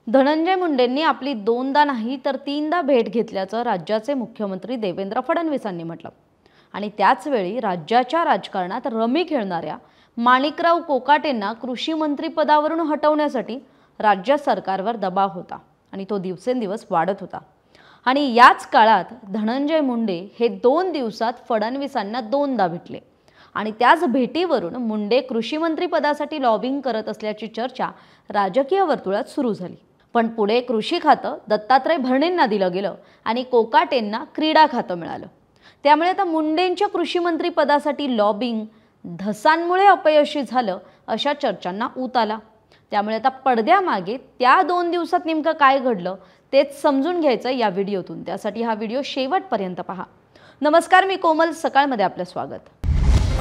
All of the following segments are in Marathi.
धनंजय मुंडेंनी आपली दोनदा नाही तर तीनदा भेट घेतल्याचं राज्याचे मुख्यमंत्री देवेंद्र फडणवीसांनी म्हटलं। आणि त्याच वेळी राज्याच्या राजकारणात रमी खेळणाऱ्या माणिकराव कोकाटेंना कृषी मंत्री पदावरून हटवण्यासाठी राज्य सरकारवर दबाव होता आणि तो दिवसेंदिवस वाढत होता। आणि याच काळात धनंजय मुंडे हे 2 दिवसात फडणवीसांना दोनदा भेटले आणि त्याच भेटीवरून मुंडे कृषी मंत्री पदासाठी लॉबिंग करत असल्याची चर्चा राजकीय वर्तुळात सुरू झाली। पण पुढे कृषी खातं दत्तात्रय भरणेंना दिलं गेलं आणि कोकाटेंना क्रीडा खातं मिळालं। त्यामुळे आता मुंडेंच्या कृषी मंत्री पदासाठी लॉबिंग धसांमुळे अपयशी झालं अशा चर्चांना ऊत आला। त्यामुळे आता पडद्यामागे त्या 2 दिवसात नेमकं काय घडलं तेच समजून घ्यायचं या व्हिडिओतून। त्यासाठी हा व्हिडिओ शेवटपर्यंत पहा। नमस्कार, मी कोमल, सकाळमध्ये आपलं स्वागत।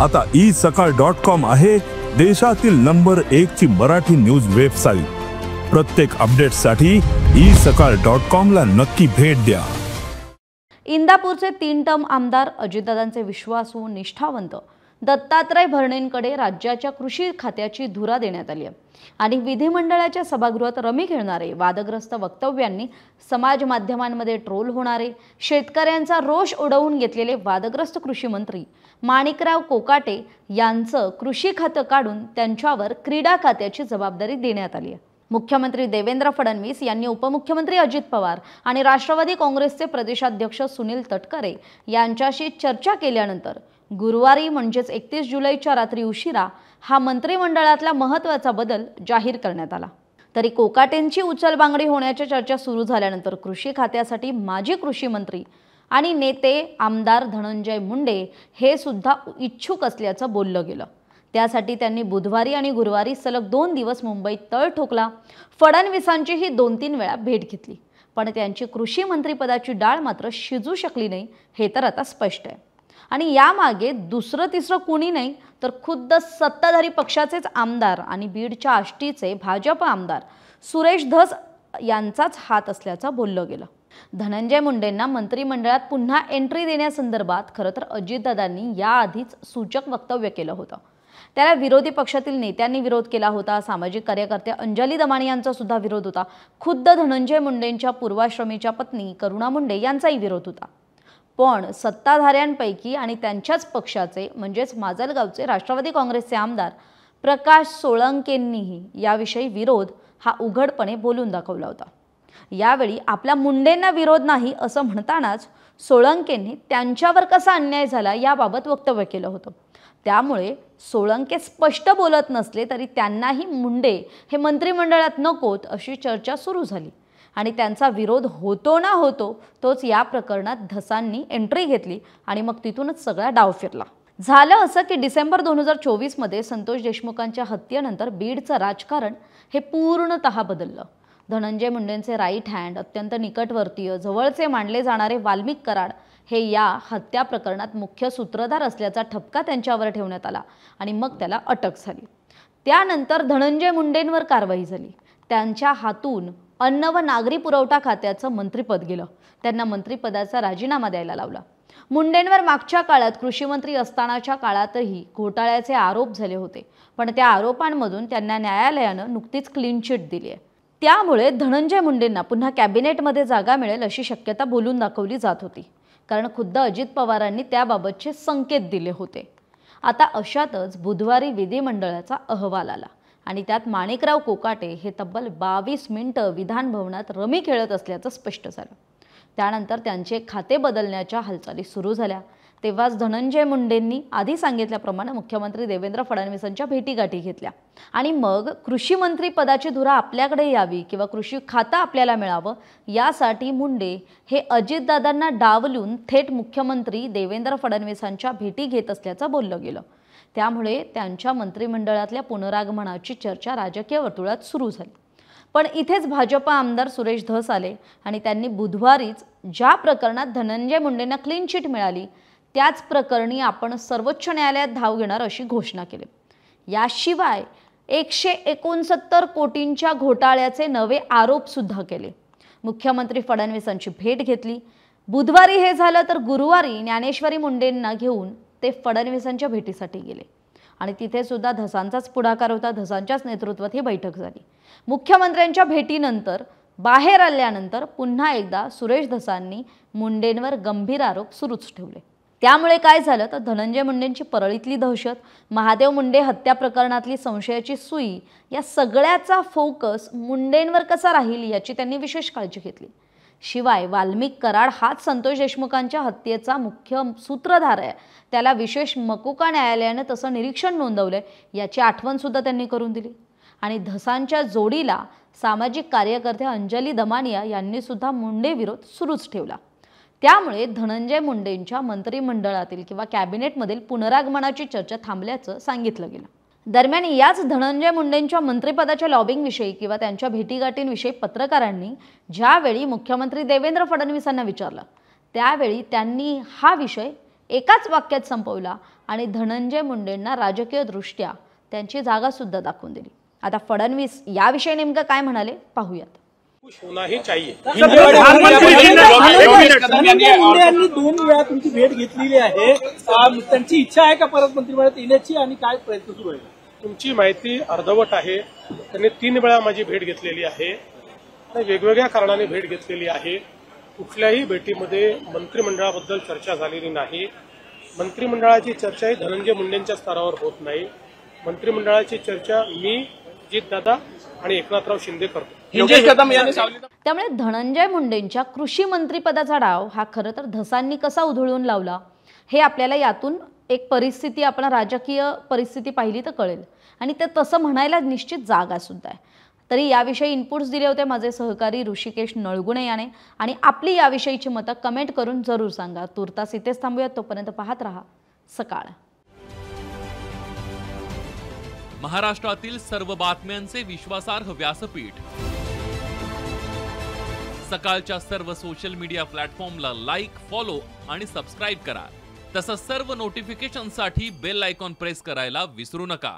आता isakal.com आहे देशातील नंबर 1 ची मराठी न्यूज वेबसाईट। प्रत्येक अपडेटसाठी isakal.com ला नक्की भेट द्या। इंदापूरचे 3 टर्म आमदार अजितदादांचे विश्वासू निष्ठावंत दत्तात्रय भरणेंकडे राज्याच्या कृषी खात्याची धुरा देण्यात आली आहे आणि विधिमंडळाच्या सभागृहात रमी खेळणारे वादग्रस्त वक्तव्यांनी समाज माध्यमांमध्ये ट्रोल होणारे शेतकऱ्यांचा रोष उडवून घेतलेले वादग्रस्त कृषी मंत्री माणिकराव कोकाटे यांचं कृषी खातं काढून त्यांच्यावर क्रीडा खात्याची जबाबदारी देण्यात आली आहे। मुख्यमंत्री देवेंद्र फडणवीस यांनी उपमुख्यमंत्री अजित पवार आणि राष्ट्रवादी काँग्रेसचे प्रदेशाध्यक्ष सुनील तटकरे यांच्याशी चर्चा केल्यानंतर गुरुवारी म्हणजेच 31 जुलैच्या रात्री उशिरा हा मंत्रिमंडळातला महत्त्वाचा बदल जाहीर करण्यात आला। तरी कोकाटेंची उचलबांगडी होण्याच्या चर्चा सुरू झाल्यानंतर कृषी खात्यासाठी माजी कृषी मंत्री आणि नेते आमदार धनंजय मुंडे हे सुद्धा इच्छुक असल्याचं बोललं गेलं। त्यासाठी त्यांनी बुधवारी आणि गुरुवारी सलग 2 दिवस मुंबईत तळ ठोकला। फडणवीसांची ही 2-3 वेळा भेट घेतली, पण त्यांची कृषी मंत्रिपदाची डाळ मात्र शिजू शकली नाही हे तर आता स्पष्ट आहे। आणि यामागे दुसरं तिसरं कुणी नाही तर खुद्द सत्ताधारी पक्षाचेच आमदार आणि बीडच्या आष्टीचे भाजप आमदार सुरेश धस यांचाच हात असल्याचं बोललं गेलं। धनंजय मुंडेंना मंत्रिमंडळात पुन्हा एंट्री देण्यासंदर्भात खरं तर अजितदादांनी याआधीच सूचक वक्तव्य केलं होतं। त्याला विरोधी पक्षातील नेत्यांनी विरोध केला होता। सामाजिक कार्यकर्ते अंजली दमानी यांचा सुद्धा विरोध होता। खुद्द धनंजय मुंडेंच्या पूर्वाश्रमीच्या पत्नी करुणा मुंडे यांचाही विरोध होता। पण सत्ताधाऱ्यांपैकी आणि त्यांच्याच पक्षाचे म्हणजेच माजलगावचे राष्ट्रवादी काँग्रेसचे आमदार प्रकाश सोळंकेंनीही याविषयी विरोध हा उघडपणे बोलून दाखवला होता। यावेळी आपल्या मुंडेंना विरोध नाही असं म्हणतानाच सोळंकेंनी त्यांच्यावर कसा अन्याय झाला याबाबत वक्तव्य केलं होतं। त्यामुळे सोळंके स्पष्ट बोलत नसले तरी त्यांनाही मुंडे हे मंत्रिमंडळात नकोत अशी चर्चा सुरू झाली आणि त्यांचा विरोध होतो ना होतो तोच या प्रकरणात धसांनी एंट्री घेतली आणि मग तिथूनच सगळा डाव फिरला। झालं असं की डिसेंबर 2024 मध्ये संतोष देशमुखांच्या हत्येनंतर बीडचं राजकारण हे पूर्णतः बदललं। धनंजय मुंडेंचे राईट हँड, अत्यंत निकटवर्तीय, जवळचे मानले जाणारे वाल्मिक कराड हे या हत्या प्रकरणात मुख्य सूत्रधार असल्याचा ठपका त्यांच्यावर ठेवण्यात आला आणि मग त्याला अटक झाली। त्यानंतर धनंजय मुंडेंवर कारवाई झाली। त्यांच्या हातून अन्न व नागरी पुरवठा खात्याचं मंत्रिपद गेलं। त्यांना मंत्रिपदाचा राजीनामा द्यायला लावला। मुंडेंवर मागच्या काळात कृषी मंत्री असतानाच्या काळातही घोटाळ्याचे आरोप झाले होते, पण त्या आरोपांमधून त्यांना न्यायालयानं नुकतीच क्लीन चिट दिली आहे। त्यामुळे धनंजय मुंडेंना पुन्हा कॅबिनेटमध्ये जागा मिळेल अशी शक्यता बोलून दाखवली जात होती, कारण खुद्द अजित पवारांनी त्याबाबतचे संकेत दिले होते। आता अशातच बुधवारी विधिमंडळाचा अहवाल आला आणि त्यात माणिकराव कोकाटे हे तब्बल 22 मिनिटं विधान भवनात रमी खेळत असल्याचं स्पष्ट झालं। त्यानंतर त्यांचे खाते बदलण्याच्या हालचाली सुरू झाल्या। तेव्हाच धनंजय मुंडेंनी आधी सांगितल्याप्रमाणे मुख्यमंत्री देवेंद्र फडणवीसांच्या भेटीगाठी घेतल्या आणि मग कृषी मंत्री पदाची धुरा आपल्याकडे यावी किंवा कृषी खातं आपल्याला मिळावं यासाठी मुंडे हे अजितदादांना डावलून थेट मुख्यमंत्री देवेंद्र फडणवीसांच्या भेटी घेत असल्याचं बोललं गेलं। त्यामुळे त्यांच्या मंत्रिमंडळातल्या पुनरागमनाची चर्चा राजकीय वर्तुळात सुरू झाली। पण इथेच भाजप आमदार सुरेश धस आले आणि त्यांनी बुधवारीच ज्या प्रकरणात धनंजय मुंडेंना क्लीन चिट मिळाली त्याच प्रकरणी आपण सर्वोच्च न्यायालयात धाव घेणार अशी घोषणा केली। याशिवाय 169 कोटींच्या घोटाळ्याचे नवे आरोप सुद्धा केले। मुख्यमंत्री फडणवीसांची भेट घेतली। बुधवारी हे झालं तर गुरुवारी ज्ञानेश्वरी मुंडेंना घेऊन ते फडणवीसांच्या भेटीसाठी गेले आणि तिथे सुद्धा धसांचाच पुढाकार होता। धसांच्याच नेतृत्वात ही बैठक झाली। मुख्यमंत्र्यांच्या भेटीनंतर बाहेर आल्यानंतर पुन्हा एकदा सुरेश धसांनी मुंडेंवर गंभीर आरोप सुरूच ठेवले। त्यामुळे काय झालं तर धनंजय मुंडेंची परळीतली दहशत, महादेव मुंडे हत्या प्रकरणातली संशयाची सुई, या सगळ्याचा फोकस मुंडेंवर कसा राहील याची त्यांनी विशेष काळजी घेतली। शिवाय वाल्मिक कराड हाच संतोष देशमुखांच्या हत्येचा मुख्य सूत्रधार आहे, त्याला विशेष मकोका न्यायालयाने तसं निरीक्षण नोंदवलंय याची आठवण सुद्धा त्यांनी करून दिली। आणि धसांच्या जोडीला सामाजिक कार्यकर्ते अंजली दमानिया यांनी सुद्धा मुंडे विरोध सुरूच ठेवला। त्यामुळे धनंजय मुंडेंच्या मंत्रिमंडळातील किंवा कॅबिनेटमधील पुनरागमनाची चर्चा थांबल्याचं सांगितलं गेलं। दरम्यान याच धनंजय मुंडेंच्या मंत्रिपदाच्या लॉबिंगविषयी किंवा त्यांच्या भेटीगाठींविषयी पत्रकारांनी ज्यावेळी मुख्यमंत्री देवेंद्र फडणवीसांना विचारलं त्यावेळी त्यांनी हा विषय एकाच वाक्यात संपवला आणि धनंजय मुंडेंना राजकीयदृष्ट्या त्यांची जागा सुद्धा दाखवून दिली। आता फडणवीस याविषयी नेमकं काय म्हणाले पाहूयात। होना ही चाहिए। यांनी 2 वेळा तुमची भेट घेतलेली आहे, त्यांची इच्छा आहे का परत मंत्रिमंडळात येण्याची आणि काय प्रयत्न सुरू आहे? तुमची माहिती अर्धवट आहे। त्यांनी 3 वेळा माझी भेट घेतलेली आहे, वेगवेगळ्या कारणाने भेट घेतलेली आहे। कुठल्याही भेटीमध्ये मंत्रिमंडळाबद्दल चर्चा झालेली नाही। मंत्रिमंडळाची चर्चा ही धनंजय मुंडेंच्या स्तरावर होत नाही। मंत्रिमंडळाची चर्चा मी अजितदादा आणि एकनाथराव शिंदे करतो। त्यामुळे धनंजय मुंडेंच्या कृषी मंत्रिपदाचा डाव हा खरं तर धसांनी कसा उधळून लावला हे आपल्याला यातून एक परिस्थिती, आपण राजकीय परिस्थिती पाहिली तर कळेल आणि ते तसं म्हणायला निश्चित जागा सुद्धा आहे। तरी याविषयी इनपुट्स दिले होते माझे सहकारी ऋषिकेश नळगुणे याने, आणि आपली याविषयीची मतं कमेंट करून जरूर सांगा। तुर्तास इथेच थांबूयात, तोपर्यंत पाहत रहा सकाळ। महाराष्ट्रातील सर्व बातम्यांचे विश्वासार्ह व्यासपीठ, सकाळच्या सर्व सोशल मीडिया प्लॅटफॉर्मला लाईक, फॉलो आणि सबस्क्राईब करा। तसंच सर्व नोटिफिकेशनसाठी बेल आयकॉन प्रेस करायला विसरू नका।